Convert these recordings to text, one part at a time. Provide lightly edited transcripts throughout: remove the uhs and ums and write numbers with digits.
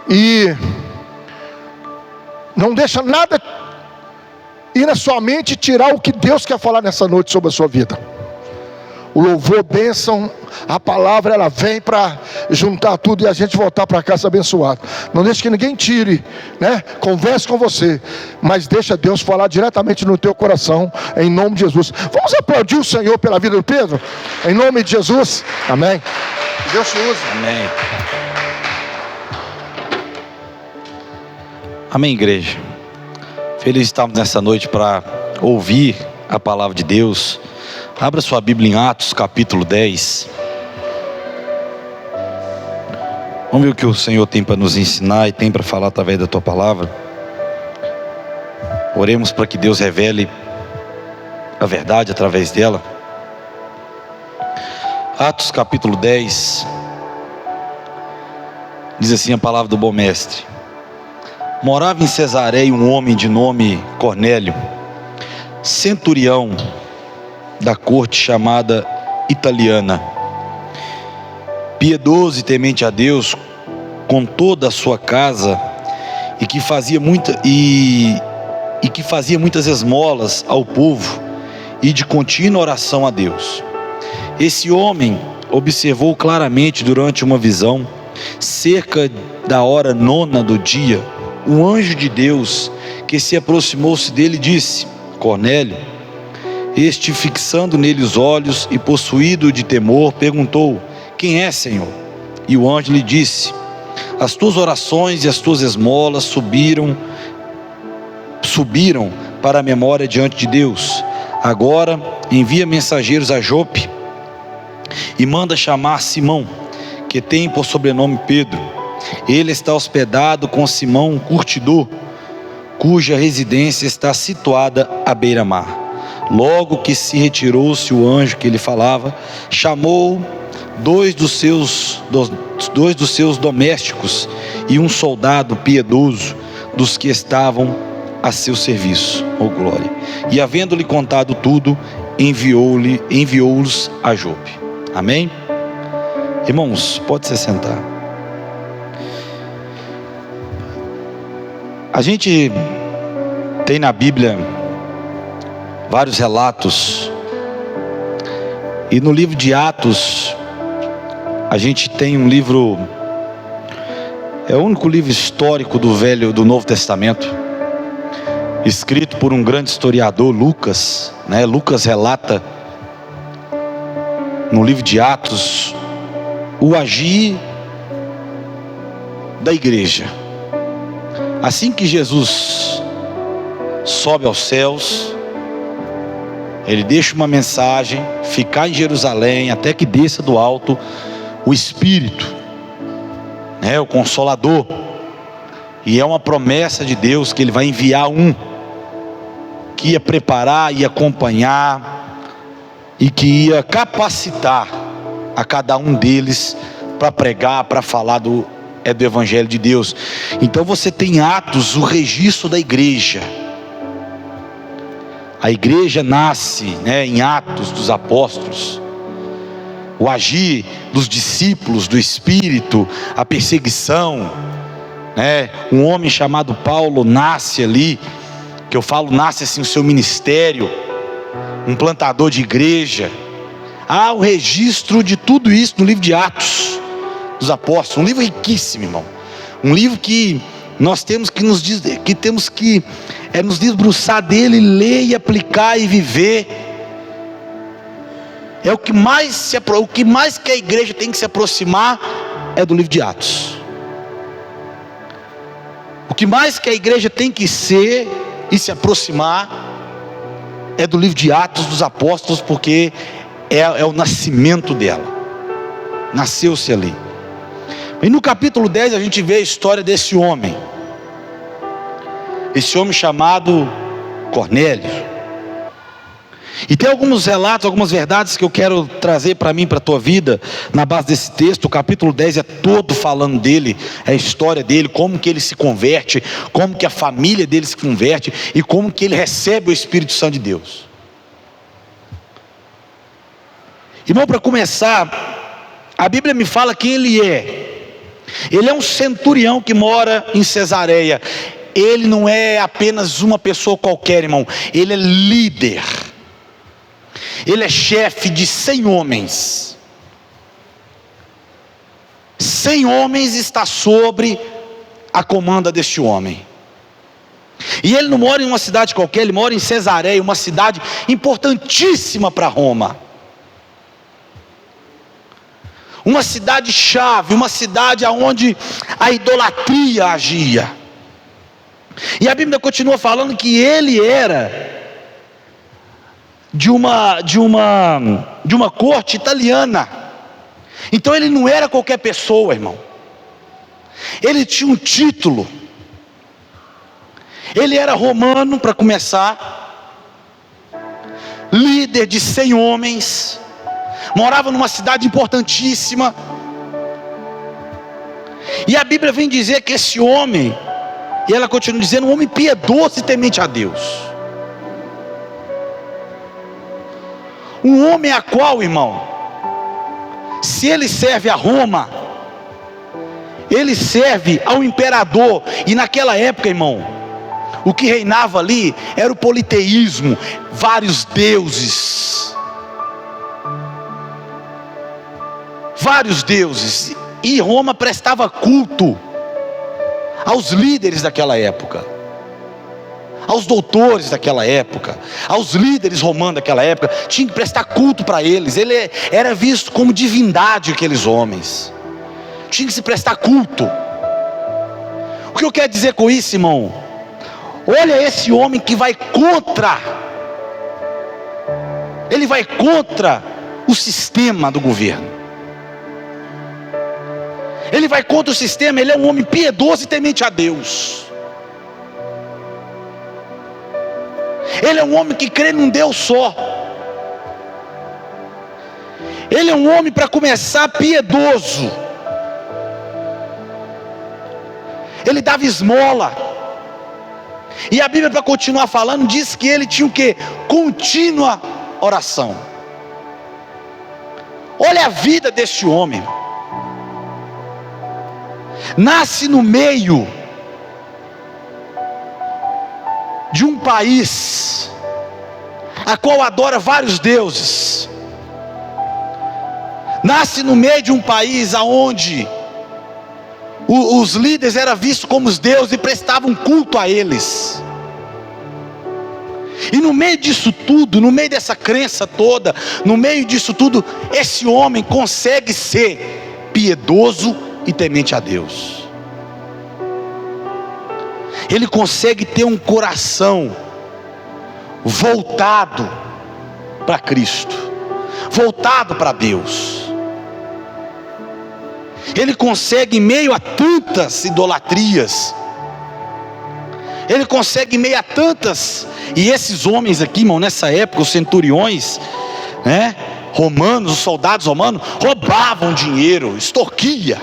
E não deixa nada ir na sua mente e tirar o que Deus quer falar nessa noite sobre a sua vida. O louvor, bênção, a palavra, ela vem para juntar tudo e a gente voltar para casa abençoado. Não deixe que ninguém tire, né? Converse com você, mas deixa Deus falar diretamente no teu coração, em nome de Jesus. Vamos aplaudir o Senhor pela vida do Pedro? Em nome de Jesus, amém. Deus te use. Amém. Amém, igreja. Feliz estamos nessa noite para ouvir a palavra de Deus. Abra sua Bíblia em Atos capítulo 10. Vamos ver o que o Senhor tem para nos ensinar e tem para falar através da tua palavra. Oremos para que Deus revele a verdade através dela. Atos capítulo 10. Diz assim a palavra do bom mestre: morava em Cesareia um homem de nome Cornélio, centurião da corte chamada italiana, piedoso e temente a Deus com toda a sua casa, e que fazia muitas esmolas ao povo e de contínua oração a Deus. Esse homem observou claramente durante uma visão, cerca da hora 9 do dia, um anjo de Deus que se aproximou-se dele e disse: Cornélio. Este, fixando nele os olhos e possuído de temor, perguntou: quem é, Senhor? E o anjo lhe disse: as tuas orações e as tuas esmolas subiram para a memória diante de Deus. Agora envia mensageiros a Jope e manda chamar Simão, que tem por sobrenome Pedro. Ele está hospedado com Simão, curtidor, cuja residência está situada à beira-mar. Logo que se retirou-se o anjo que ele falava, chamou dois dos seus domésticos e um soldado piedoso dos que estavam a seu serviço. Oh glória! E havendo-lhe contado tudo, enviou-os a Jope. Amém? Irmãos, pode se sentar. A gente tem na Bíblia vários relatos, e no livro de Atos a gente tem um livro, é o único livro histórico do Novo Testamento, escrito por um grande historiador, Lucas, né? Lucas relata no livro de Atos o agir da igreja. Assim que Jesus sobe aos céus, ele deixa uma mensagem: ficar em Jerusalém até que desça do alto o Espírito, né, o Consolador. E é uma promessa de Deus que ele vai enviar um que ia preparar e acompanhar e que ia capacitar a cada um deles para pregar, para falar do Evangelho de Deus. Então você tem em Atos o registro da igreja. A igreja nasce, né, em Atos dos Apóstolos. O agir dos discípulos, do Espírito, a perseguição, né? Um homem chamado Paulo nasce ali, que eu falo, nasce assim o seu ministério, um plantador de igreja. Há o registro de tudo isso no livro de Atos dos Apóstolos, um livro riquíssimo, irmão. Um livro que nós temos que nos debruçar dele, ler e aplicar e viver. É o que mais que a igreja tem que se aproximar é do livro de Atos. O que mais que a igreja tem que ser e se aproximar é do livro de Atos dos Apóstolos, porque é o nascimento dela. Nasceu-se ali. E no capítulo 10 a gente vê a história desse homem. Esse homem chamado Cornélio. E tem alguns relatos, algumas verdades que eu quero trazer para mim, para a tua vida, na base desse texto. O capítulo 10 é todo falando dele, é a história dele, como que ele se converte, como que a família dele se converte e como que ele recebe o Espírito Santo de Deus. Irmão, para começar, a Bíblia me fala quem ele é. Ele é um centurião que mora em Cesareia. Ele não é apenas uma pessoa qualquer, irmão. Ele é líder. Ele é chefe de 100 homens. 100 homens está sobre a comanda deste homem. E ele não mora em uma cidade qualquer, ele mora em Cesareia, uma cidade importantíssima para Roma. Uma cidade chave, uma cidade onde a idolatria agia. E a Bíblia continua falando que ele era de uma corte italiana. Então ele não era qualquer pessoa, irmão. Ele tinha um título. Ele era romano, para começar, líder de 100 homens, morava numa cidade importantíssima. E a Bíblia vem dizer que esse homem, e ela continua dizendo, um homem piedoso e temente a Deus. Um homem a qual, irmão, se ele serve a Roma, ele serve ao imperador. E naquela época, irmão, o que reinava ali era o politeísmo, vários deuses. Vários deuses. E Roma prestava culto aos líderes daquela época, aos doutores daquela época, aos líderes romanos daquela época. Tinha que prestar culto para eles. Ele era visto como divindade, aqueles homens. Tinha que se prestar culto. O que eu quero dizer com isso, irmão? Olha esse homem que vai contra. Ele vai contra o sistema do governo. Ele vai contra o sistema. Ele é um homem piedoso e temente a Deus. Ele é um homem que crê num Deus só. Ele é um homem, para começar, piedoso. Ele dava esmola. E a Bíblia, para continuar falando, diz que ele tinha o quê? Contínua oração. Olha a vida deste homem. Nasce no meio de um país a qual adora vários deuses. Nasce no meio de um país aonde os líderes eram vistos como os deuses e prestavam culto a eles. E no meio disso tudo, no meio dessa crença toda, no meio disso tudo, esse homem consegue ser piedoso e temente a Deus. Ele consegue ter um coração voltado para Cristo, voltado para Deus. Ele consegue, em meio a tantas idolatrias, ele consegue, em meio a tantas, e esses homens aqui, irmão, nessa época, os centuriões, né, romanos, os soldados romanos, roubavam dinheiro, extorquia.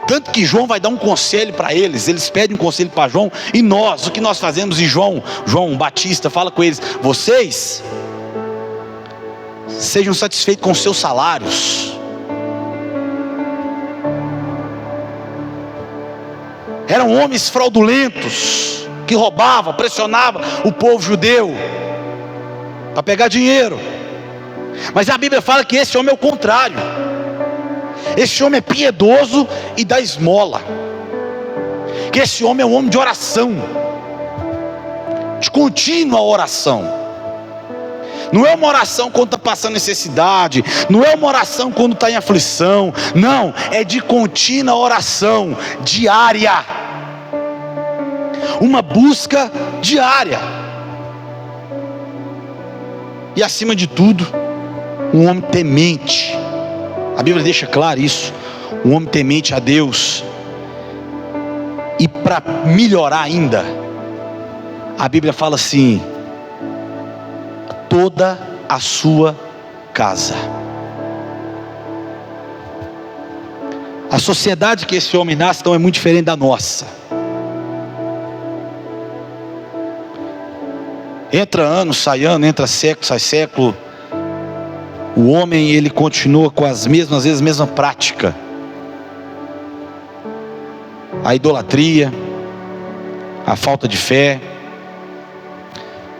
Tanto que João vai dar um conselho para eles. Eles pedem um conselho para João. E nós, o que nós fazemos? E João Batista fala com eles: vocês sejam satisfeitos com seus salários. Eram homens fraudulentos, que roubavam, pressionavam o povo judeu para pegar dinheiro. Mas a Bíblia fala que esse homem é o contrário. Esse homem é piedoso e dá esmola. Que esse homem é um homem de oração, de contínua oração. Não é uma oração quando está passando necessidade, não é uma oração quando está em aflição. Não, é de contínua oração, diária. Uma busca diária. E acima de tudo, um homem temente. A Bíblia deixa claro isso. Um homem temente a Deus. E para melhorar ainda, a Bíblia fala assim: toda a sua casa. A sociedade que esse homem nasce então é muito diferente da nossa. Entra ano, sai ano, entra século, sai século. O homem, ele continua com as mesmas, às vezes, a mesma prática. a idolatria, a falta de fé.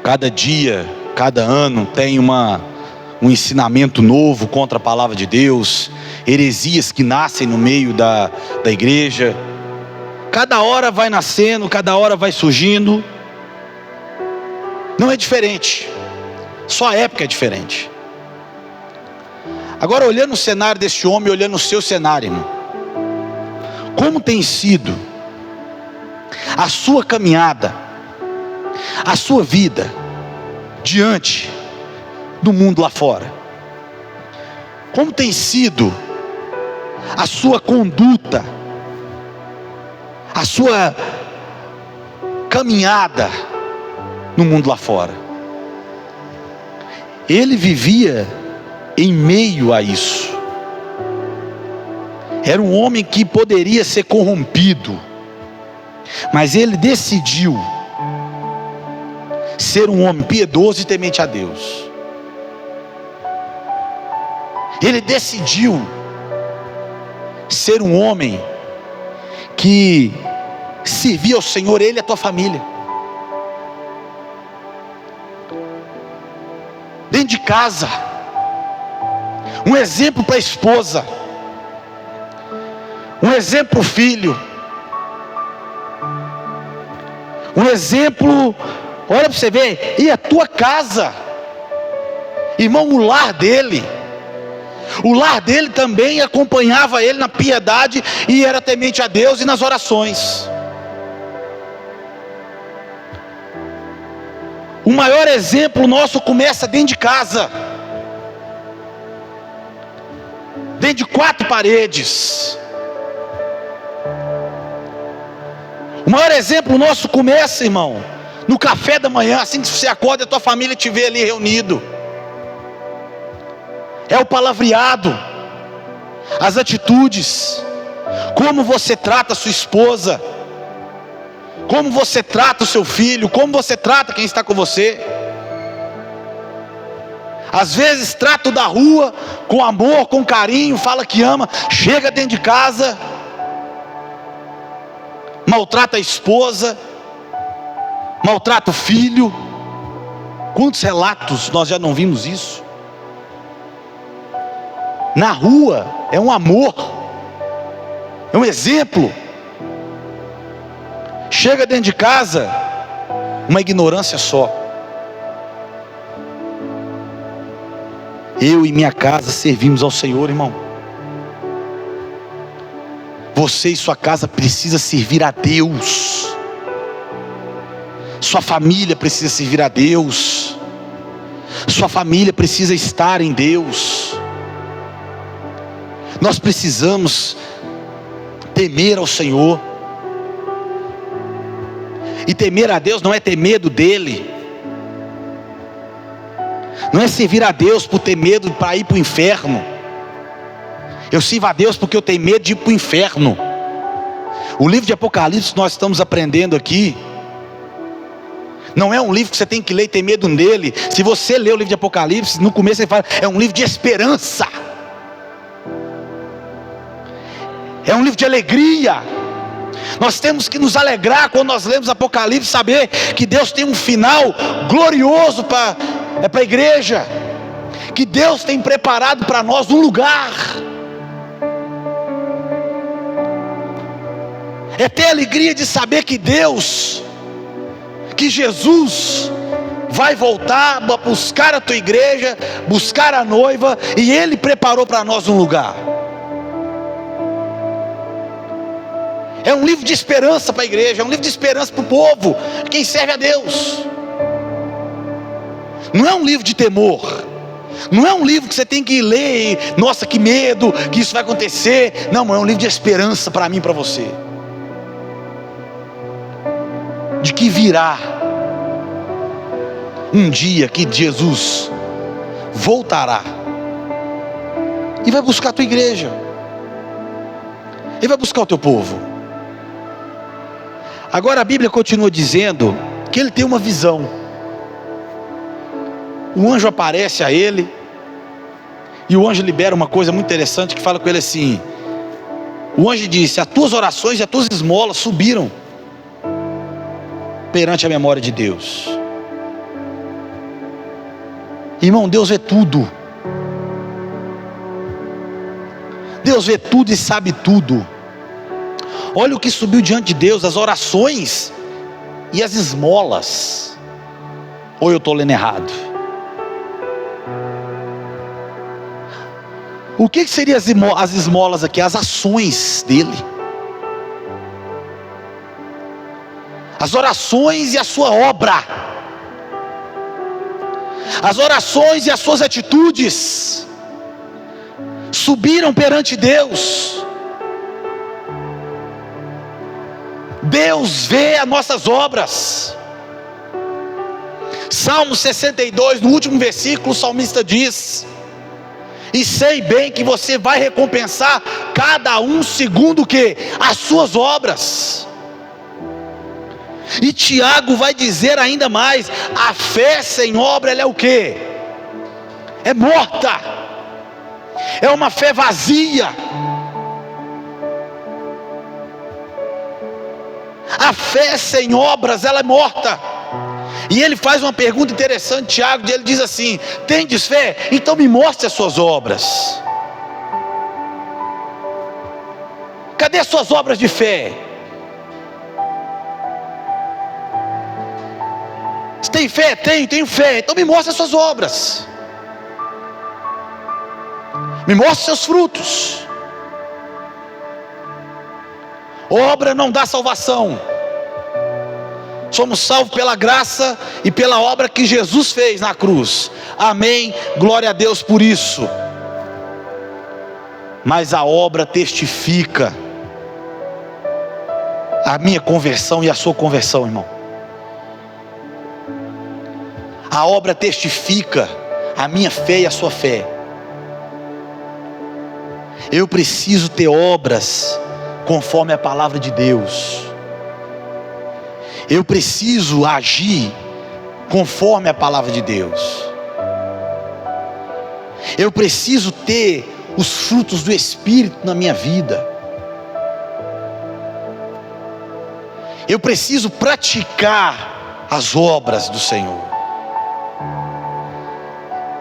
Cada dia, cada ano tem um ensinamento novo contra a palavra de Deus, heresias que nascem no meio da igreja. Cada hora vai nascendo, cada hora vai surgindo. Não é diferente, só a época é diferente. Agora, olhando o cenário desse homem, olhando o seu cenário, irmão, como tem sido a sua caminhada, a sua vida diante do mundo lá fora? Como tem sido a sua conduta, a sua caminhada no mundo lá fora? Ele vivia em meio a isso. Era um homem que poderia ser corrompido, mas ele decidiu ser um homem piedoso e temente a Deus. Ele decidiu ser um homem que servia ao Senhor, ele e a tua família. Dentro de casa, um exemplo para a esposa, um exemplo para o filho, um exemplo, olha para você ver, e a tua casa, irmão, o lar dele também acompanhava ele na piedade e era temente a Deus e nas orações. O maior exemplo nosso começa dentro de casa, dentro de 4 paredes. O maior exemplo nosso começa, irmão, no café da manhã, assim que você acorda, a tua família te vê ali reunido. É o palavreado, as atitudes, como você trata a sua esposa, como você trata o seu filho, como você trata quem está com você. Às vezes trata o da rua com amor, com carinho, fala que ama, chega dentro de casa, maltrata a esposa, maltrata o filho. Quantos relatos nós já não vimos isso? Na rua é um amor, é um exemplo. Chega dentro de casa, uma ignorância só. Eu e minha casa servimos ao Senhor, irmão. Você e sua casa precisa servir a Deus. Sua família precisa servir a Deus. Sua família precisa estar em Deus. Nós precisamos temer ao Senhor. E temer a Deus não é ter medo dele. Não é servir a Deus por ter medo para ir para o inferno. Eu sirvo a Deus porque eu tenho medo de ir para o inferno. O livro de Apocalipse nós estamos aprendendo aqui. Não é um livro que você tem que ler e ter medo dele. Se você ler o livro de Apocalipse, no começo ele fala, é um livro de esperança. É um livro de alegria. Nós temos que nos alegrar quando nós lemos Apocalipse, saber que Deus tem um final glorioso para a igreja, que Deus tem preparado para nós um lugar. É ter a alegria de saber que Deus, que Jesus vai voltar para buscar a tua igreja, buscar a noiva, e Ele preparou para nós um lugar. É um livro de esperança para a igreja, é um livro de esperança para o povo, quem serve a Deus. Não é um livro de temor, não é um livro que você tem que ler e, nossa, que medo, que isso vai acontecer. Não, é um livro de esperança para mim e para você. De que virá um dia que Jesus voltará e vai buscar a tua igreja, Ele vai buscar o teu povo. Agora a Bíblia continua dizendo que ele tem uma visão. O anjo aparece a ele, e o anjo libera uma coisa muito interessante, que fala com ele assim: O anjo disse: as tuas orações e as tuas esmolas subiram perante a memória de Deus. Irmão, Deus vê tudo. Deus vê tudo e sabe tudo. Olha o que subiu diante de Deus: as orações e as esmolas. Ou eu estou lendo errado? O que seria as esmolas aqui? As ações dele, as orações e a sua obra, as orações e as suas atitudes subiram perante Deus. Deus vê as nossas obras. Salmo 62, no último versículo, o salmista diz: e sei bem que você vai recompensar cada um segundo o que? As suas obras. E Tiago vai dizer ainda mais: a fé sem obra, ela é o que? É morta. É uma fé vazia. A fé sem obras, ela é morta. E ele faz uma pergunta interessante, Tiago, ele diz assim: tendes fé? Então me mostre as suas obras. Cadê as suas obras de fé? Você tem fé? Tenho fé. Então me mostre as suas obras. Me mostre seus frutos. Obra não dá salvação. Somos salvos pela graça e pela obra que Jesus fez na cruz. Amém, glória a Deus por isso. Mas a obra testifica a minha conversão e a sua conversão, irmão. A obra testifica a minha fé e a sua fé. Eu preciso ter obras conforme a palavra de Deus. Eu preciso agir conforme a palavra de Deus. Eu preciso ter os frutos do Espírito na minha vida. Eu preciso praticar as obras do Senhor.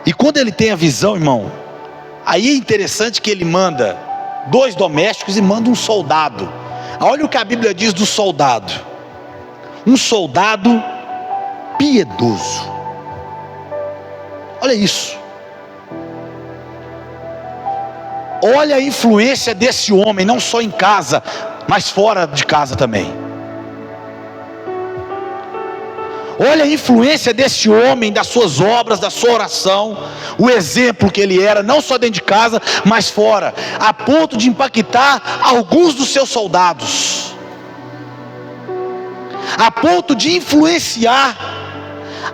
E quando ele tem a visão, irmão, aí é interessante que ele manda 2 domésticos e manda um soldado. Olha o que a Bíblia diz do soldado: um soldado piedoso. Olha isso. Olha a influência desse homem, não só em casa, mas fora de casa também. Olha a influência desse homem, das suas obras, da sua oração, o exemplo que ele era, não só dentro de casa, mas fora, a ponto de impactar alguns dos seus soldados, a ponto de influenciar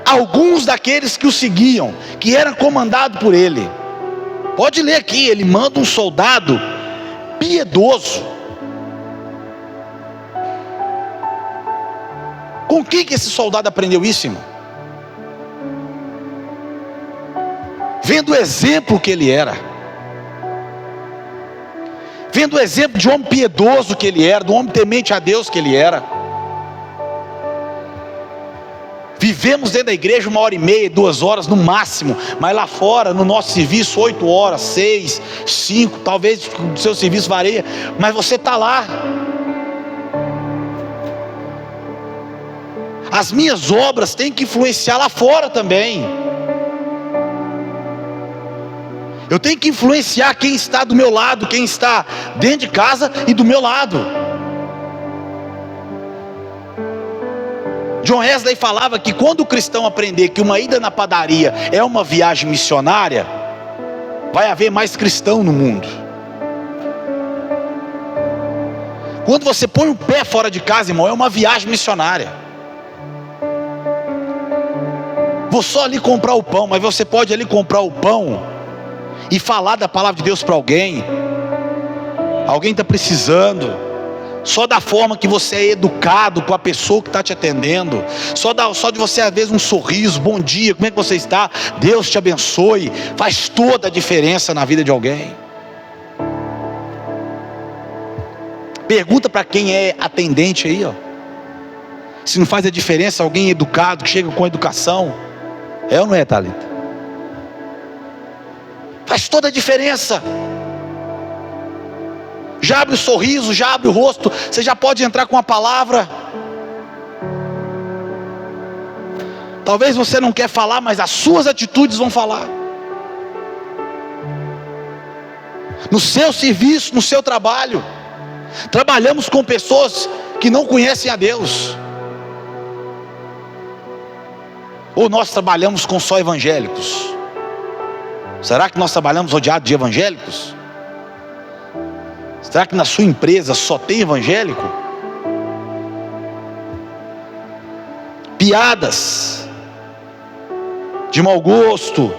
alguns daqueles que o seguiam, que eram comandados por ele. Pode ler aqui, ele manda um soldado piedoso. Com quem que esse soldado aprendeu isso, irmão? Vendo o exemplo que ele era, vendo o exemplo de homem piedoso que ele era, do homem temente a Deus que ele era. Vivemos dentro da igreja 1h30, 2 horas no máximo, mas lá fora, no nosso serviço, 8 horas, 6, 5, talvez o seu serviço varia, mas você está lá. As minhas obras têm que influenciar lá fora também. Eu tenho que influenciar quem está do meu lado, quem está dentro de casa e do meu lado. John Wesley falava que quando o cristão aprender que uma ida na padaria é uma viagem missionária, vai haver mais cristão no mundo. Quando você põe o pé fora de casa, irmão, é uma viagem missionária. Vou só ali comprar o pão, mas você pode ali comprar o pão e falar da palavra de Deus para alguém. Alguém está precisando. Só da forma que você é educado com a pessoa que está te atendendo, só de você às vezes um sorriso, bom dia, como é que você está? Deus te abençoe, faz toda a diferença na vida de alguém. Pergunta para quem é atendente aí, ó, se não faz a diferença alguém educado, que chega com educação. É ou não é, Thalita? Faz toda a diferença. Já abre o sorriso, já abre o rosto, você já pode entrar com a palavra. Talvez você não quer falar, mas as suas atitudes vão falar. No seu serviço, no seu trabalho. Trabalhamos com pessoas que não conhecem a Deus. Ou nós trabalhamos com só evangélicos? Será que nós trabalhamos rodeados de evangélicos? Será que na sua empresa só tem evangélico? Piadas de mau gosto.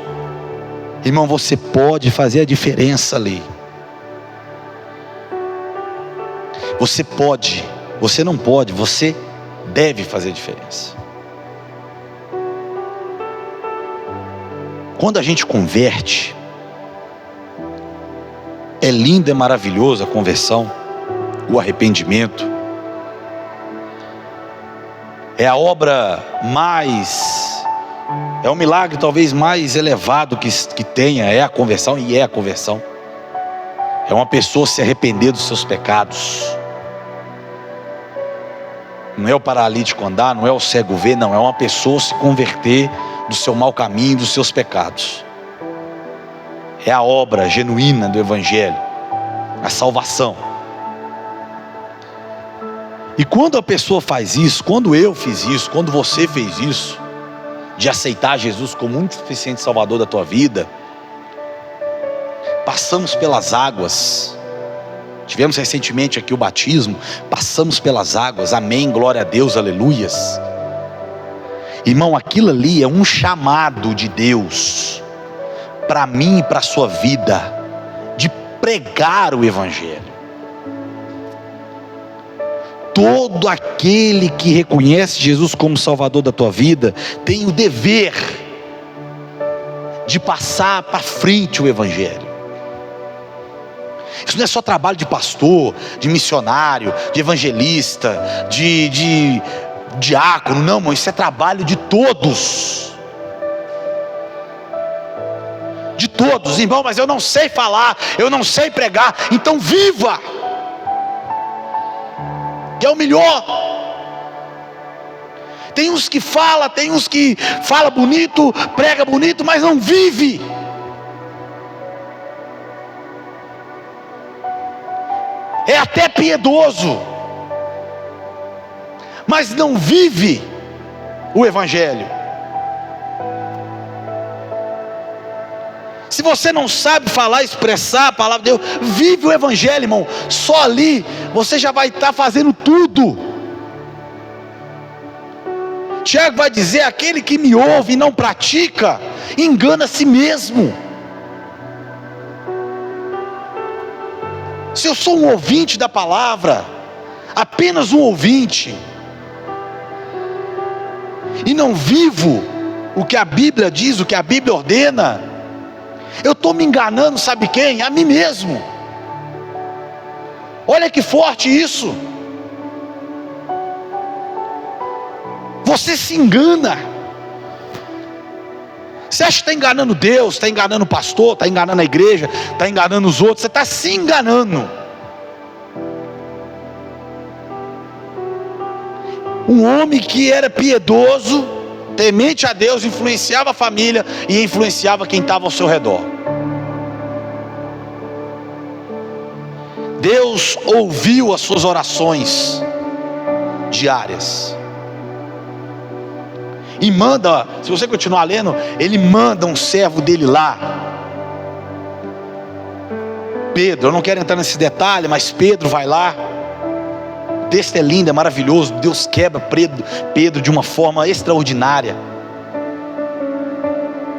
Irmão, você pode fazer a diferença ali. Você pode, você não pode, você deve fazer a diferença. Quando a gente converte, é lindo, é maravilhoso a conversão, o arrependimento. É a obra mais, é o milagre talvez mais elevado que tenha, é a conversão, e é a conversão. É uma pessoa se arrepender dos seus pecados. Não é o paralítico andar, não é o cego ver, não, é uma pessoa se converter do seu mau caminho, dos seus pecados. É a obra genuína do Evangelho, a salvação. E quando a pessoa faz isso, quando eu fiz isso, quando você fez isso, de aceitar Jesus como único suficiente Salvador da tua vida, passamos pelas águas. Tivemos recentemente aqui o batismo, passamos pelas águas, amém, glória a Deus, aleluias. Irmão, aquilo ali é um chamado de Deus para mim e para a sua vida, de pregar o Evangelho. Todo aquele que reconhece Jesus como Salvador da tua vida, tem o dever de passar para frente o Evangelho. Isso não é só trabalho de pastor, de missionário, de evangelista, de diácono, não, irmão, isso é trabalho de todos. De todos, irmão, mas eu não sei falar, eu não sei pregar, então viva, que é o melhor. Tem uns que falam, tem uns que fala bonito, prega bonito, mas não vive. É até piedoso, mas não vive o Evangelho. Se você não sabe falar, expressar a palavra de Deus, vive o Evangelho, irmão. Só ali você já vai estar fazendo tudo. Tiago vai dizer: aquele que me ouve e não pratica, engana a si mesmo. Se eu sou um ouvinte da palavra, apenas um ouvinte, e não vivo o que a Bíblia diz, o que a Bíblia ordena, eu estou me enganando, sabe quem? A mim mesmo. Olha que forte isso. Você se engana. Você acha que está enganando Deus, está enganando o pastor, está enganando a igreja, está enganando os outros, você está se enganando. Um homem que era piedoso, temente a Deus, influenciava a família e influenciava quem estava ao seu redor. Deus ouviu as suas orações diárias. E manda, se você continuar lendo, ele manda um servo dele lá, Pedro. Eu não quero entrar nesse detalhe, mas Pedro vai lá. O texto é lindo, é maravilhoso. Deus quebra Pedro de uma forma extraordinária.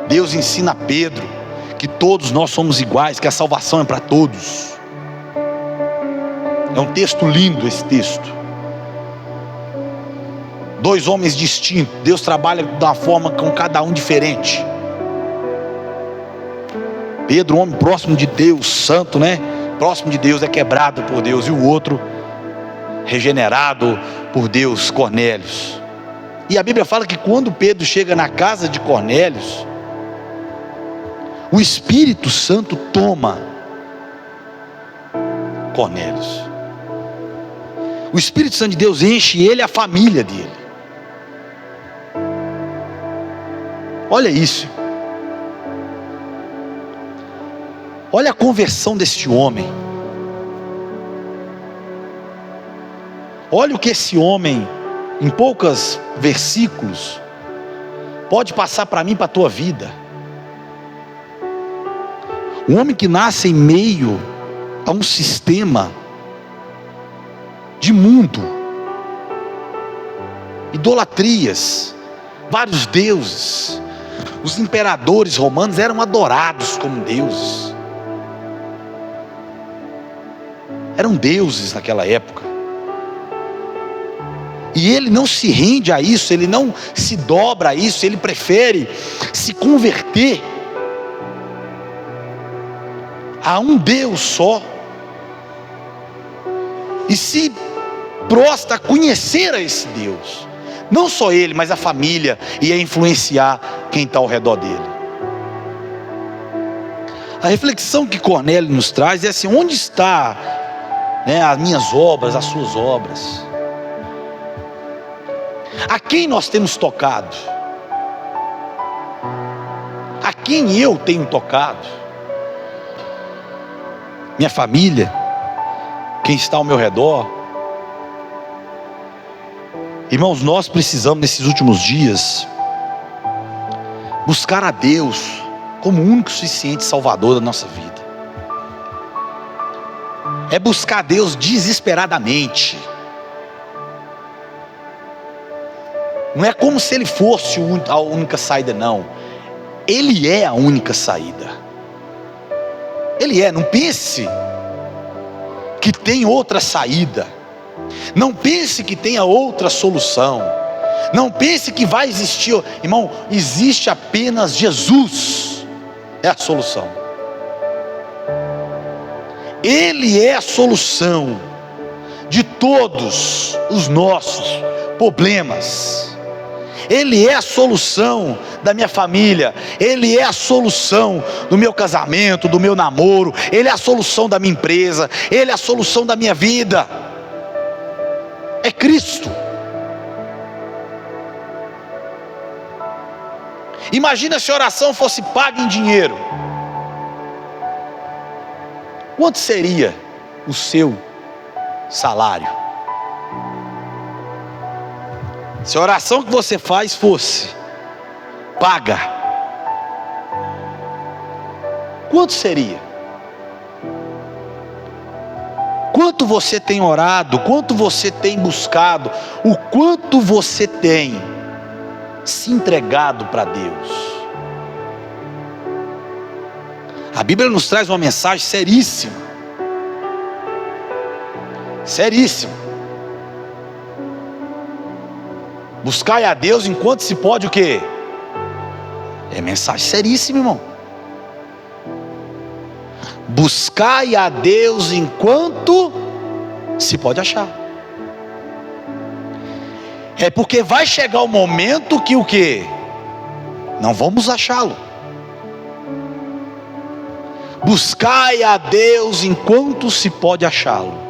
Deus ensina a Pedro que todos nós somos iguais, que a salvação é para todos. É um texto lindo esse texto. Dois homens distintos, Deus trabalha de uma forma com cada um diferente. Pedro, um homem próximo de Deus, santo, né? Próximo de Deus, é quebrado por Deus. E o outro regenerado por Deus, Cornélios. E a Bíblia fala que quando Pedro chega na casa de Cornélios, o Espírito Santo toma Cornélios. O Espírito Santo de Deus enche ele e a família dele. Olha isso. Olha a conversão desse homem. Olha o que esse homem, em poucos versículos, pode passar para mim, para a tua vida. Um homem que nasce em meio a um sistema de mundo, idolatrias, vários deuses. Os imperadores romanos eram adorados como deuses. Eram deuses naquela época. E ele não se rende a isso, ele não se dobra a isso, ele prefere se converter a um Deus só. E se prostra a conhecer a esse Deus. Não só ele, mas a família, e a influenciar quem está ao redor dele. A reflexão que Cornélio nos traz é assim: onde está, as minhas obras, as suas obras? A quem nós temos tocado? A quem eu tenho tocado? Minha família? Quem está ao meu redor? Irmãos, nós precisamos nesses últimos dias buscar a Deus como o único suficiente Salvador da nossa vida. É buscar a Deus desesperadamente. Não é como se Ele fosse a única saída, não. Ele é a única saída. Ele é. Não pense que tem outra saída. Não pense que tenha outra solução. Não pense que vai existir. Irmão, existe apenas Jesus. É a solução. Ele é a solução de todos os nossos problemas. Ele é a solução da minha família. Ele é a solução do meu casamento, do meu namoro. Ele é a solução da minha empresa. Ele é a solução da minha vida. É Cristo. Imagina se a oração fosse paga em dinheiro. Quanto seria o seu salário? Se a oração que você faz fosse paga, quanto seria? Quanto você tem orado, quanto você tem buscado, o quanto você tem se entregado para Deus? A Bíblia nos traz uma mensagem seríssima. Seríssima. Buscai a Deus enquanto se pode o quê? É mensagem seríssima, irmão. Buscai a Deus enquanto se pode achar. É porque vai chegar o momento que o quê? Não vamos achá-lo. Buscai a Deus enquanto se pode achá-lo.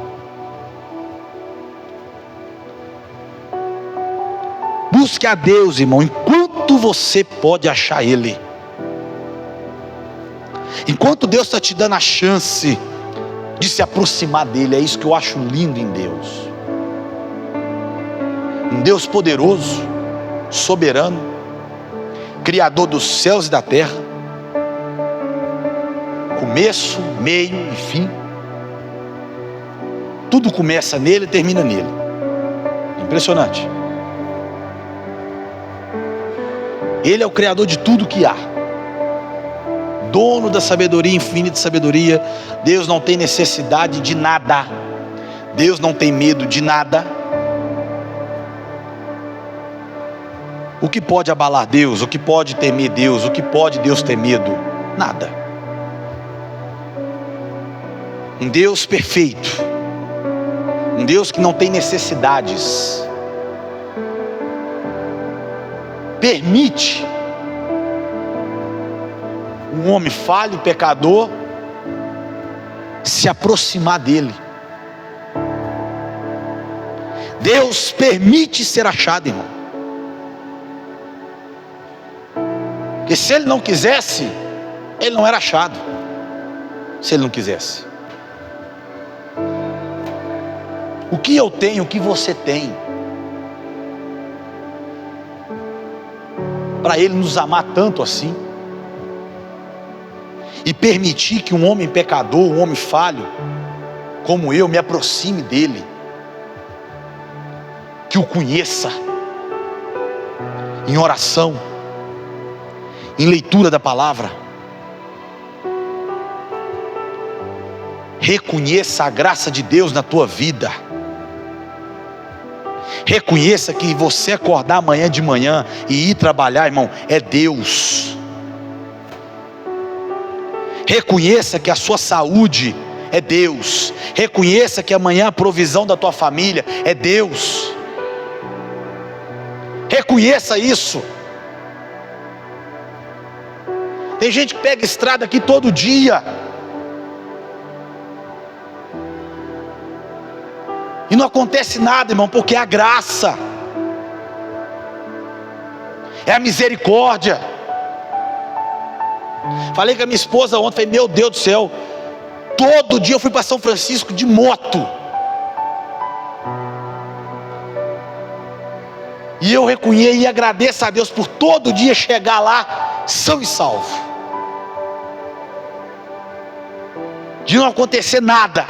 Busque a Deus, irmão, enquanto você pode achar Ele. Enquanto Deus está te dando a chance de se aproximar dEle. É isso que eu acho lindo em Deus. Um Deus poderoso, soberano, Criador dos céus e da terra, começo, meio e fim. Tudo começa nele e termina nele. Impressionante. Ele é o Criador de tudo que há, dono da sabedoria, infinita sabedoria. Deus não tem necessidade de nada. Deus não tem medo de nada. O que pode abalar Deus? O que pode temer Deus? O que pode Deus ter medo? Nada. Um Deus perfeito, um Deus que não tem necessidades, permite um homem falho, pecador, se aproximar dele. Deus permite ser achado, irmão. Porque se ele não quisesse, ele não era achado. Se ele não quisesse. O que eu tenho, o que você tem, para ele nos amar tanto assim, e permitir que um homem pecador, um homem falho, como eu, me aproxime dele, que o conheça, em oração, em leitura da palavra. Reconheça a graça de Deus na tua vida. Reconheça que você acordar amanhã de manhã e ir trabalhar, irmão, é Deus. Reconheça que a sua saúde é Deus. Reconheça que amanhã a provisão da tua família é Deus. Reconheça isso. Tem gente que pega estrada aqui todo dia e não acontece nada, irmão, porque é a graça, é a misericórdia. Falei com a minha esposa ontem, falei, meu Deus do céu, todo dia eu fui para São Francisco de moto, e eu reconheço e agradeço a Deus por todo dia chegar lá são e salvo, de não acontecer nada,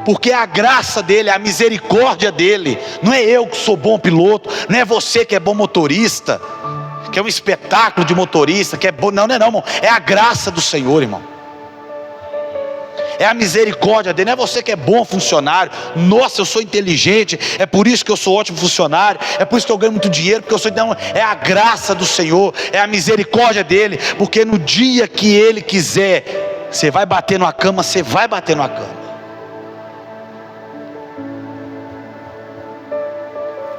porque é a graça dele, é a misericórdia dele. Não é eu que sou bom piloto, não é você que é bom motorista, que é um espetáculo de motorista, que é bom, não é não, irmão, é a graça do Senhor, irmão, é a misericórdia dele. Não é você que é bom funcionário, nossa, eu sou inteligente, é por isso que eu sou ótimo funcionário, é por isso que eu ganho muito dinheiro, porque eu sou, não, é a graça do Senhor, é a misericórdia dele, porque no dia que ele quiser, você vai bater numa cama, você vai bater numa cama.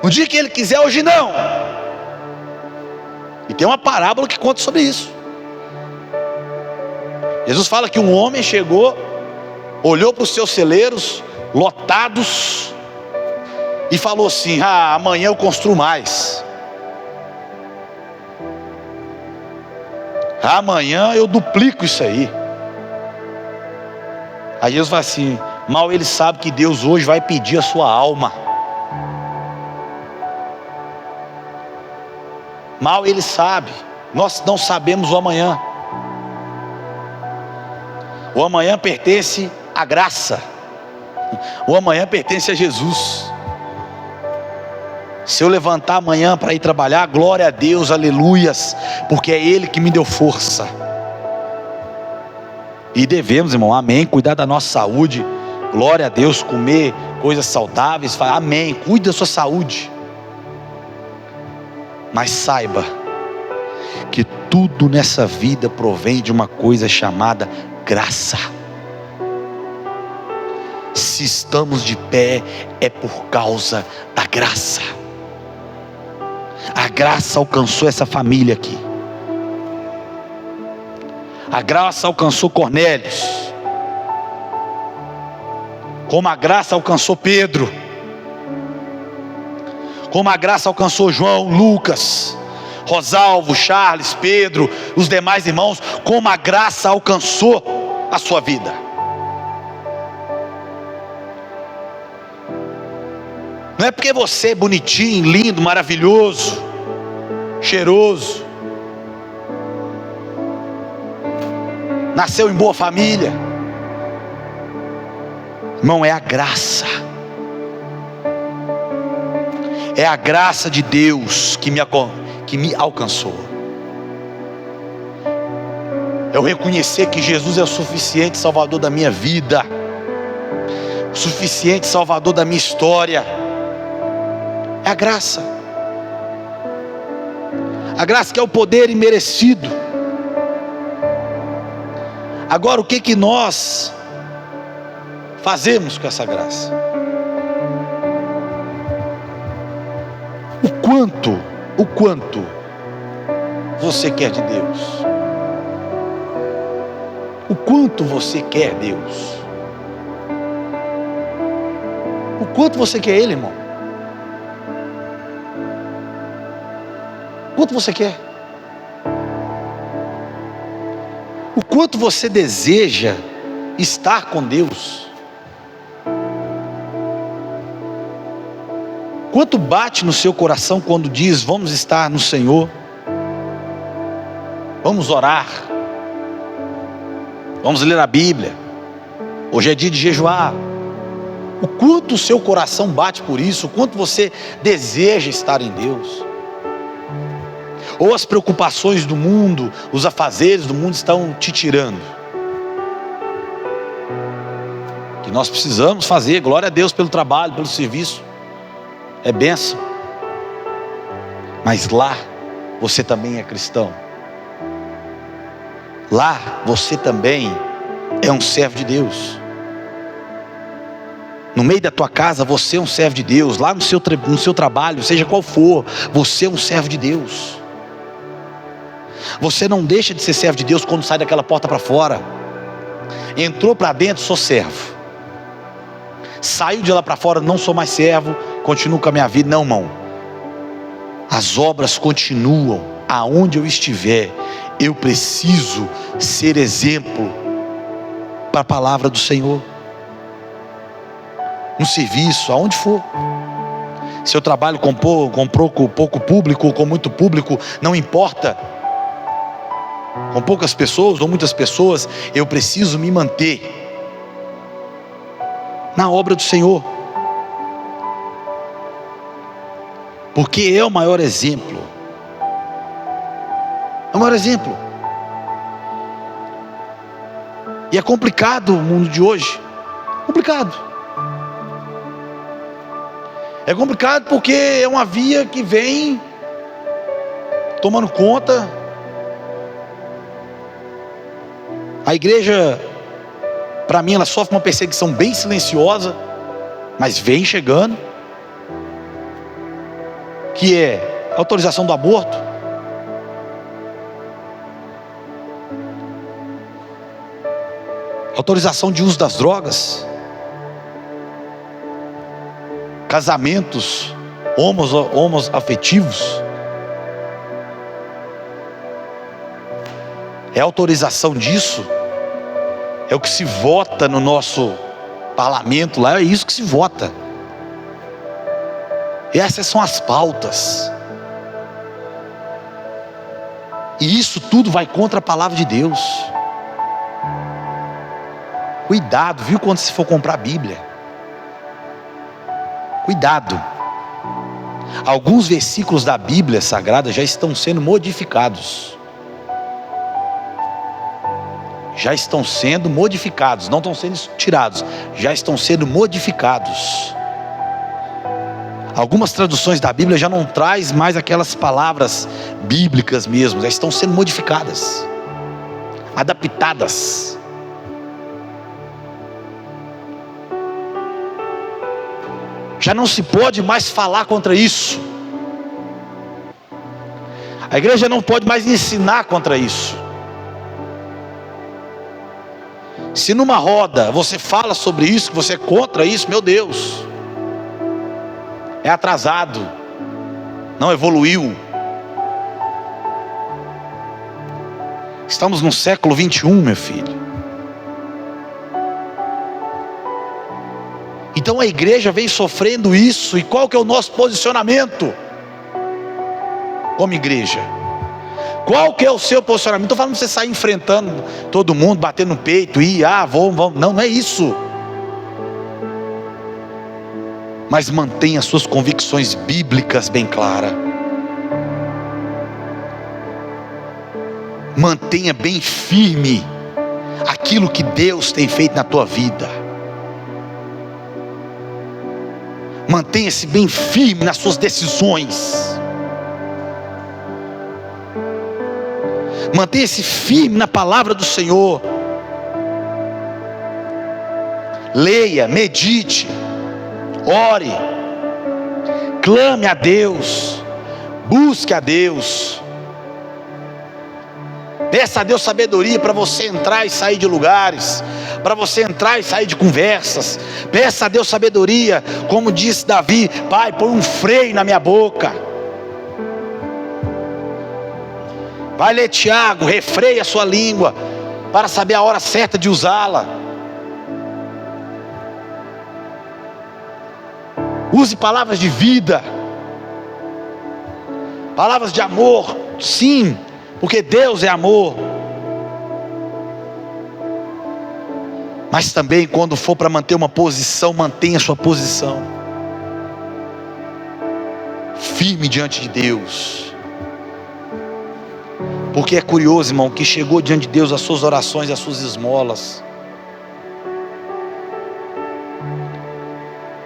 No dia que ele quiser, hoje não. E tem uma parábola que conta sobre isso. Jesus fala que um homem chegou, olhou para os seus celeiros lotados e falou assim: amanhã eu construo mais, amanhã eu duplico isso aí. Aí Jesus fala assim: mal ele sabe que Deus hoje vai pedir a sua alma. Mal ele sabe, nós não sabemos o amanhã. O amanhã pertence à graça, o amanhã pertence a Jesus. Se eu levantar amanhã para ir trabalhar, glória a Deus, aleluias, porque é Ele que me deu força. E devemos, irmão, amém, cuidar da nossa saúde, glória a Deus, comer coisas saudáveis, amém, cuide da sua saúde. Mas saiba que tudo nessa vida provém de uma coisa chamada graça. Se estamos de pé, é por causa da graça. A graça alcançou essa família aqui. A graça alcançou Cornélios, como a graça alcançou Pedro, como a graça alcançou João, Lucas, Rosalvo, Charles, Pedro, os demais irmãos, como a graça alcançou a sua vida. Não é porque você é bonitinho, lindo, maravilhoso, cheiroso, nasceu em boa família, irmão, é a graça. É a graça de Deus que me alcançou. É eu reconhecer que Jesus é o suficiente salvador da minha vida, o suficiente salvador da minha história. É a graça. A graça que é o poder imerecido. Agora, o que nós fazemos com essa graça? O quanto você quer de Deus? O quanto você quer Deus? O quanto você quer Ele, irmão? O quanto você quer? O quanto você deseja estar com Deus? Quanto bate no seu coração quando diz: vamos estar no Senhor, vamos orar, vamos ler a Bíblia, hoje é dia de jejuar? O quanto o seu coração bate por isso? O quanto você deseja estar em Deus? Ou as preocupações do mundo, os afazeres do mundo estão te tirando? Que nós precisamos fazer, glória a Deus pelo trabalho, pelo serviço, é bênção. Mas lá você também é cristão. Lá você também é um servo de Deus. No meio da tua casa você é um servo de Deus. Lá no seu trabalho, seja qual for, você é um servo de Deus. Você não deixa de ser servo de Deus quando sai daquela porta para fora. Entrou para dentro, sou servo. Saiu de lá para fora, não sou mais servo, continuo com a minha vida. Não, irmão. As obras continuam aonde eu estiver. Eu preciso ser exemplo para a palavra do Senhor. No serviço, aonde for. Se eu trabalho com pouco público ou com muito público, não importa. Com poucas pessoas ou muitas pessoas, eu preciso me manter na obra do Senhor, porque é o maior exemplo. É o maior exemplo. E é complicado o mundo de hoje. Complicado. É complicado porque é uma via que vem tomando conta. A igreja, para mim, ela sofre uma perseguição bem silenciosa, mas vem chegando, que é a autorização do aborto, autorização de uso das drogas, casamentos homoafetivos, é autorização disso. É o que se vota no nosso parlamento lá, é isso que se vota. E essas são as pautas. E isso tudo vai contra a palavra de Deus. Cuidado, viu, quando se for comprar a Bíblia. Cuidado. Alguns versículos da Bíblia Sagrada já estão sendo modificados. Já estão sendo modificados, não estão sendo tirados, já estão sendo modificados. Algumas traduções da Bíblia já não traz mais aquelas palavras bíblicas mesmo, já estão sendo modificadas, adaptadas. Já não se pode mais falar contra isso. A igreja não pode mais ensinar contra isso. Se numa roda você fala sobre isso, que você é contra isso, meu Deus, é atrasado, não evoluiu. Estamos no século 21, meu filho. Então a igreja vem sofrendo isso. E qual que é o nosso posicionamento como igreja? Qual que é o seu posicionamento? Não estou falando de você sair enfrentando todo mundo, batendo no peito e vamos. Não é isso. Mas mantenha as suas convicções bíblicas bem claras. Mantenha bem firme aquilo que Deus tem feito na tua vida. Mantenha-se bem firme nas suas decisões. Mantenha-se firme na palavra do Senhor. leia, medite, ore, clame a Deus, busque a Deus, peça a Deus sabedoria para você entrar e sair de lugares, para você entrar e sair de conversas. Peça a Deus sabedoria, como disse Davi: Pai, põe um freio na minha boca. Vai ler Tiago: refreia a sua língua para saber a hora certa de usá-la. Use palavras de vida, palavras de amor, sim, porque Deus é amor. Mas também, quando for para manter uma posição, mantenha sua posição firme diante de Deus. Porque é curioso, irmão, que chegou diante de Deus as suas orações e as suas esmolas.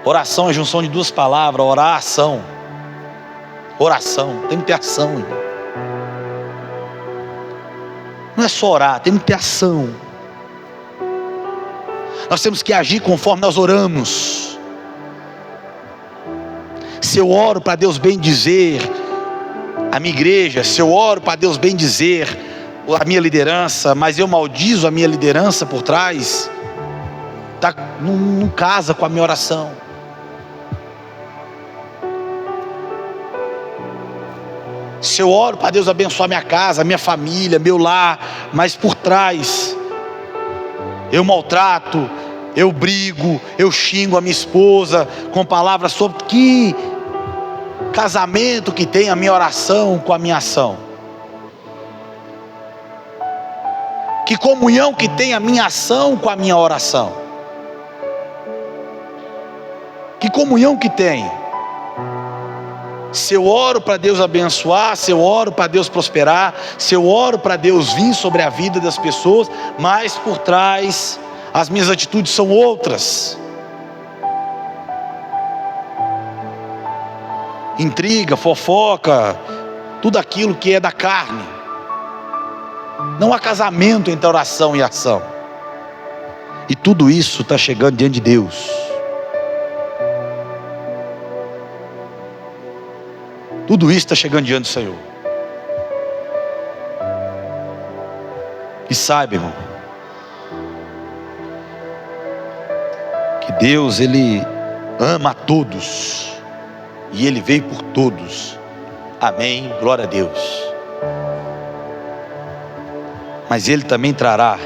Oração é a junção de duas palavras: orar, ação. Oração, tem que ter ação, irmão. Não é só orar, tem que ter ação. Nós temos que agir conforme nós oramos. Se eu oro para Deus bendizer a minha igreja, se eu oro para Deus bendizer a minha liderança, mas eu maldizo a minha liderança por trás, não casa com a minha oração. Se eu oro para Deus abençoar minha casa, minha família, meu lar, mas por trás eu maltrato, eu brigo, eu xingo a minha esposa com palavras sobre, que casamento que tem a minha oração com a minha ação? Que comunhão que tem a minha ação com a minha oração? Que comunhão que tem? Se eu oro para Deus abençoar, se eu oro para Deus prosperar, se eu oro para Deus vir sobre a vida das pessoas, mas por trás as minhas atitudes são outras. Intriga, fofoca, tudo aquilo que é da carne. Não há casamento entre oração e ação. E tudo isso está chegando diante de Deus. Tudo isso está chegando diante do Senhor. E saiba, irmão, que Deus, Ele ama a todos, e Ele veio por todos. Amém, glória a Deus. Mas Ele também trará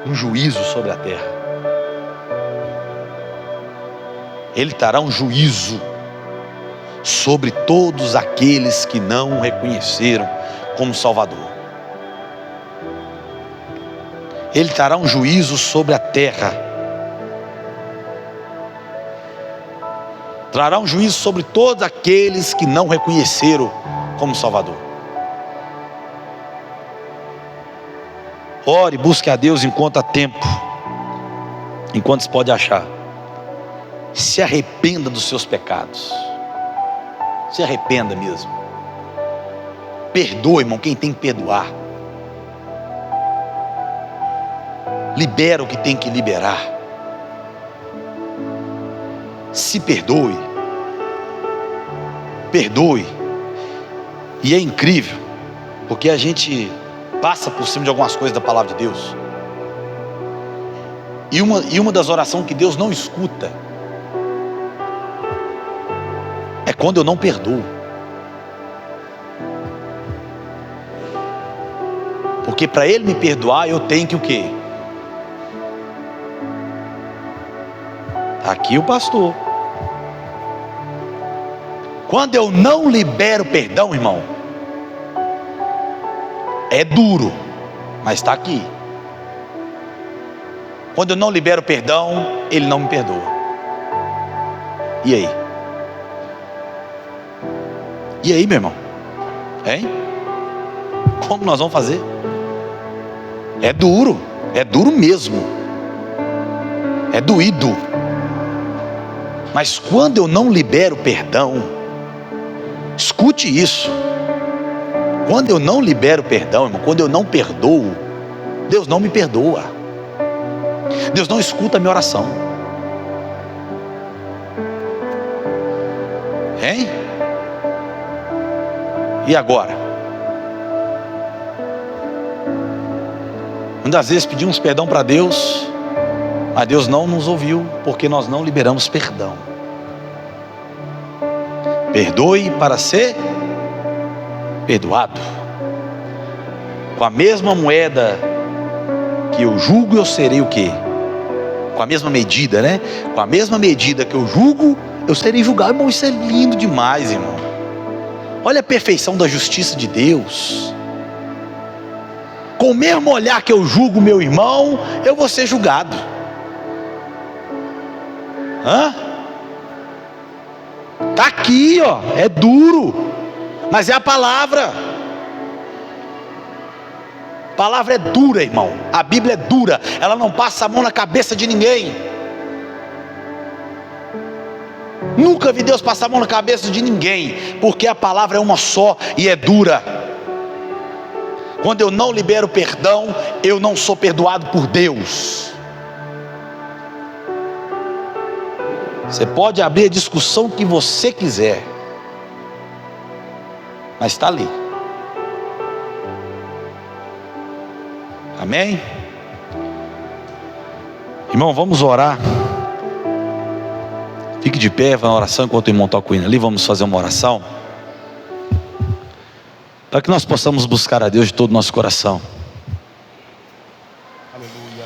um juízo sobre a terra. Ele trará um juízo sobre todos aqueles que não o reconheceram como Salvador. Ele trará um juízo sobre a terra. Trará um juízo sobre todos aqueles que não o reconheceram como Salvador. Ore, busque a Deus enquanto há tempo, enquanto se pode achar. Se arrependa dos seus pecados. Se arrependa mesmo. Perdoe, irmão, quem tem que perdoar. Libera o que tem que liberar. Se perdoe. Perdoe. E é incrível, porque a gente passa por cima de algumas coisas da palavra de Deus. E uma das orações que Deus não escuta é quando eu não perdoo. Porque para Ele me perdoar, eu tenho que o quê? Aqui o pastor. Quando eu não libero perdão, irmão, é duro, mas está aqui. Quando eu não libero perdão, Ele não me perdoa. E aí? E aí, meu irmão? Hein? Como nós vamos fazer? É duro mesmo. É doído. Mas quando eu não libero perdão, escute isso. Quando eu não libero perdão, irmão, quando eu não perdoo, Deus não me perdoa. Deus não escuta a minha oração. Hein? E agora? Muitas vezes pedimos perdão para Deus, mas Deus não nos ouviu, porque nós não liberamos perdão. Perdoe para ser perdoado. Com a mesma moeda que eu julgo, eu serei o quê? Com a mesma medida, né? Com a mesma medida que eu julgo, eu serei julgado. Irmão, isso é lindo demais, irmão. Olha a perfeição da justiça de Deus. Com o mesmo olhar que eu julgo meu irmão, eu vou ser julgado. Está aqui, ó. É duro, mas é a palavra. A palavra é dura, irmão. A Bíblia é dura. Ela não passa a mão na cabeça de ninguém. Nunca vi Deus passar a mão na cabeça de ninguém, porque a palavra é uma só e é dura. Quando eu não libero perdão, eu não sou perdoado por Deus. Você pode abrir a discussão que você quiser, mas está ali. Amém? Irmão, vamos orar. Fique de pé, vai na oração enquanto o irmão toca o hino ali. Vamos fazer uma oração, para que nós possamos buscar a Deus de todo o nosso coração. Aleluia.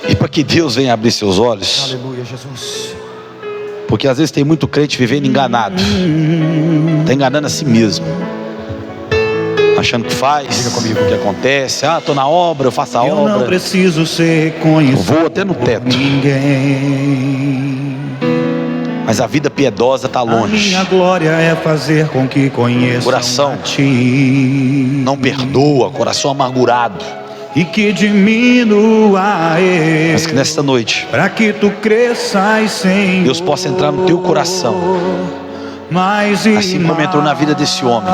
E para que Deus venha abrir seus olhos. Aleluia, Jesus. Porque às vezes tem muito crente vivendo enganado. Está enganando a si mesmo, achando que faz, Diga comigo o que acontece. Estou na obra, eu faço a obra. Eu não preciso ser reconhecido. Vou até no teto. Ninguém. Mas a vida piedosa está A longe. minha glória é fazer com que conheçam Coração a Ti. não perdoa, coração amargurado. E que diminua eu, Mas que nesta noite para que Tu cresças, Senhor. Deus possa entrar no teu coração, mais e assim como entrou na vida desse homem,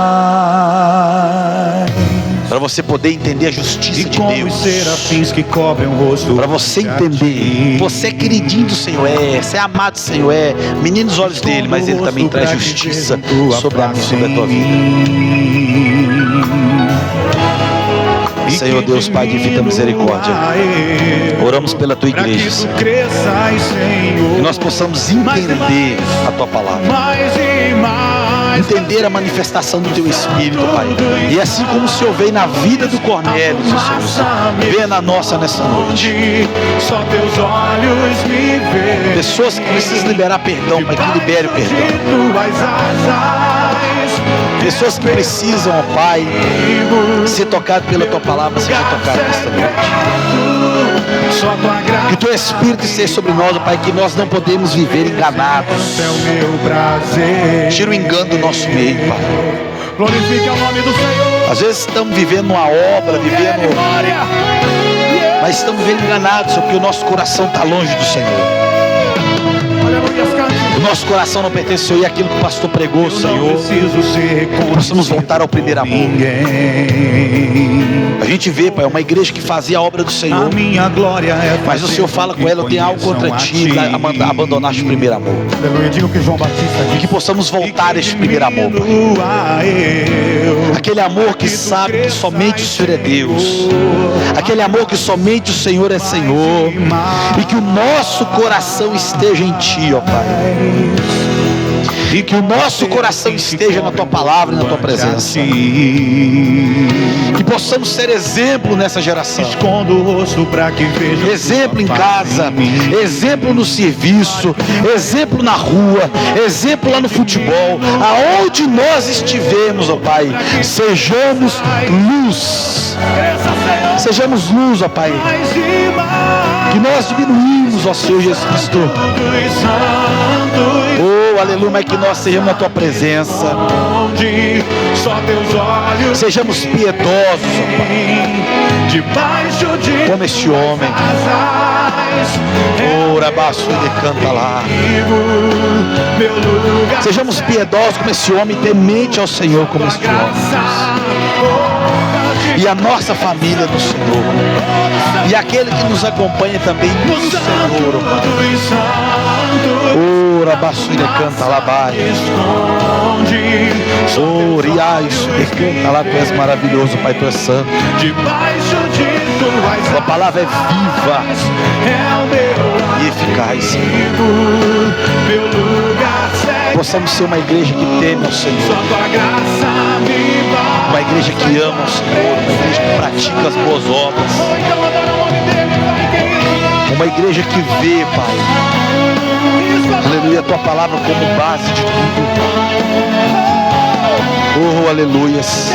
para você poder entender a justiça de como Deus, os serafins que cobrem o rosto, para você entender, você é queridinho do Senhor, você é amado do Senhor, menino dos olhos dele, mas ele também traz justiça sobre a minha, sobre a tua vida. Senhor Deus, Pai de vida e misericórdia, oramos pela tua igreja, Senhor, que nós possamos entender a tua palavra, entender a manifestação do teu Espírito, Pai. E assim como o Senhor veio na vida do Cornélio, Senhor, venha na nossa nessa noite. Só teus olhos me veem. Pessoas que precisam liberar perdão, Pai, que libere o perdão. Pessoas que precisam, ó Pai, ser tocado pela tua palavra, seja tocado nesta noite. Que o teu Espírito esteja sobre nós, ó Pai, que nós não podemos viver enganados. Tira o engano do nosso meio, Pai. Glorifique o nome do Senhor. Às vezes estamos vivendo uma obra, mas estamos vivendo enganados, porque o nosso coração está longe do Senhor. O nosso coração não pertence ao Senhor, e aquilo que o pastor pregou, Senhor, que possamos voltar ao primeiro amor. A gente vê, Pai, uma igreja que fazia a obra do Senhor, mas o Senhor fala com ela: eu tenho algo contra ti, abandonaste o primeiro amor. Diga o que João Batista E que possamos voltar a este primeiro amor, Pai. Aquele amor que sabe que somente o Senhor é Deus, aquele amor que somente o Senhor é Senhor, e que o nosso coração esteja em Ti, ó Pai. E que o nosso coração esteja na Tua palavra e na Tua presença. Que possamos ser exemplo nessa geração. Exemplo em casa, exemplo no serviço, exemplo na rua, exemplo lá no futebol. Aonde nós estivermos, ó Pai, sejamos luz. Sejamos luz, ó Pai. Que nós diminuímos, ó Senhor Jesus Cristo. Oh, aleluia, mas que nós sejamos na Tua presença. Sejamos piedosos, ó Pai, como este homem. Oh, Rabaço, ele canta lá. Sejamos piedosos como esse homem, temente ao Senhor como este homem. e a nossa família no Senhor, e aquele que nos acompanha também no Senhor, ó Pai. Ora, basura canta lá, Pai. Ora, isso canta lá, Tu és maravilhoso, Pai, Tu és santo. Tua palavra é viva e eficaz. Possamos ser uma igreja que teme ao Senhor, uma igreja que ama ao Senhor, uma igreja que pratica as boas obras, uma igreja que vê, Pai, aleluia, a Tua palavra como base de tudo. Oh, aleluias.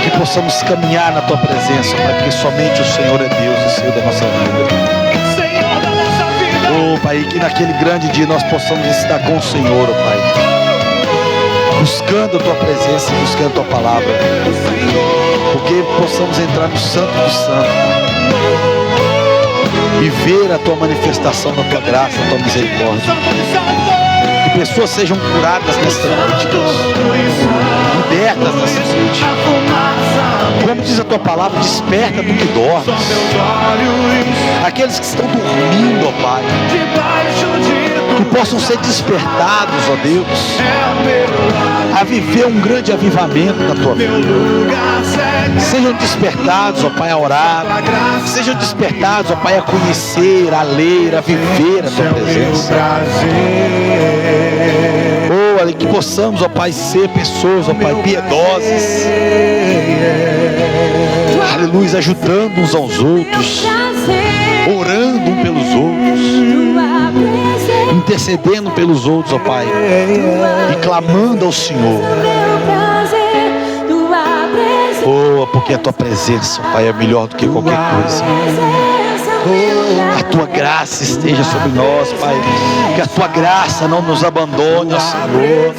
Que possamos caminhar na Tua presença, Pai, porque somente o Senhor é Deus e Senhor da nossa vida. Oh, Pai, que naquele grande dia nós possamos estar com o Senhor, oh, Pai, buscando a Tua presença, buscando a Tua palavra, porque possamos entrar no Santo do Santo e ver a Tua manifestação da Tua graça, a Tua misericórdia. Que pessoas sejam curadas nesta noite, Deus, libertas nessa noite. Como diz a Tua palavra, desperta do que dorme. Aqueles que estão dormindo, ó Pai, que possam ser despertados, ó Deus, a viver um grande avivamento na Tua vida. Sejam despertados, ó Pai, a orar. Sejam despertados, ó Pai, a conhecer, a ler, a viver a Tua presença. Oh, ali que possamos, ó Pai, ser pessoas, ó Pai, piedosas. Aleluia, ajudando uns aos outros, orando um pelos outros, intercedendo pelos outros, ó Pai, e clamando ao Senhor. Oh, porque a Tua presença, ó Pai, é melhor do que qualquer coisa. A Tua graça esteja sobre nós, Pai. Que a Tua graça não nos abandone, ó Senhor.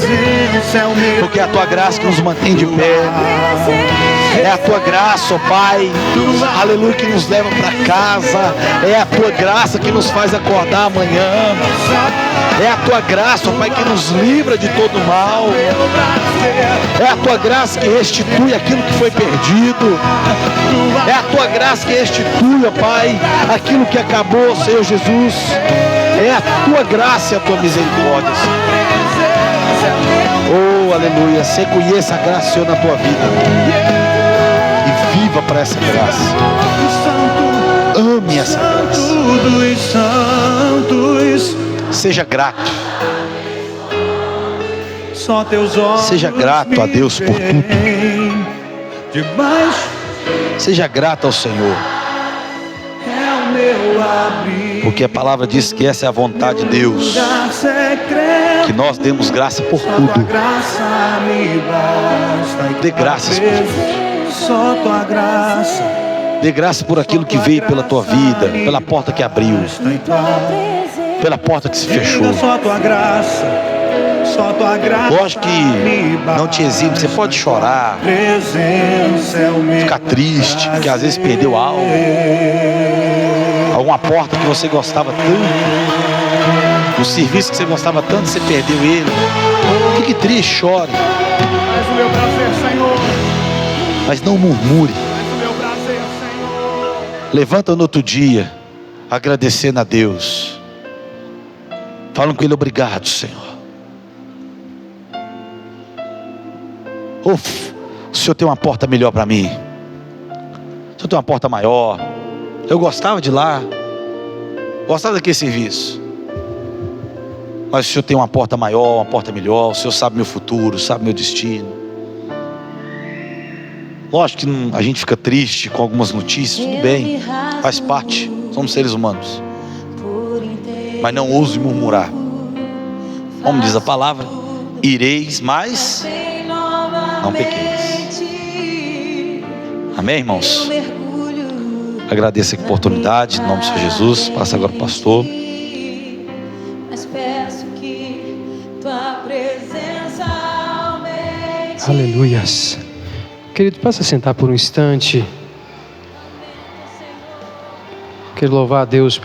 Porque é a Tua graça que nos mantém de pé. É a Tua graça, ó Pai, aleluia, que nos leva para casa. É a Tua graça que nos faz acordar amanhã. É a Tua graça, ó Pai, que nos livra de todo mal. É a Tua graça que restitui aquilo que foi perdido. É a Tua graça que restitui, ó Pai, aquilo que acabou, Senhor Jesus. É a Tua graça e a Tua misericórdia, Senhor. Oh, aleluia. Você conheça a graça, Senhor, na tua vida. E viva para essa graça. Ame essa graça. Seja grato. Seja grato a Deus por tudo. Seja grato ao Senhor. Porque a palavra diz que essa é a vontade de Deus, que nós demos graça por tudo. Dê graças por tudo. Dê graça por aquilo que veio pela tua vida, pela porta que abriu, pela porta que se fechou. Lógico que não te exime, você pode chorar, ficar triste, porque às vezes perdeu algo, alguma porta que você gostava tanto, o serviço que você gostava tanto, você perdeu ele. Fique triste, chore, mas não murmure. Levanta no outro dia, agradecendo a Deus, falando com Ele: obrigado, Senhor. O Senhor tem uma porta melhor para mim. O Senhor tem uma porta maior. Eu gostava de lá, gostava daquele serviço, mas o Senhor tem uma porta maior, uma porta melhor. O Senhor sabe meu futuro, sabe meu destino. Lógico que a gente fica triste com algumas notícias, tudo bem, faz parte, somos seres humanos. Mas não ouse murmurar. Como diz a palavra: ireis, mas não pequeis. Amém, irmãos? Agradeço a oportunidade, em nome do Senhor Jesus. Passa agora o pastor. Aleluias. Querido, possa sentar por um instante. Quero louvar a Deus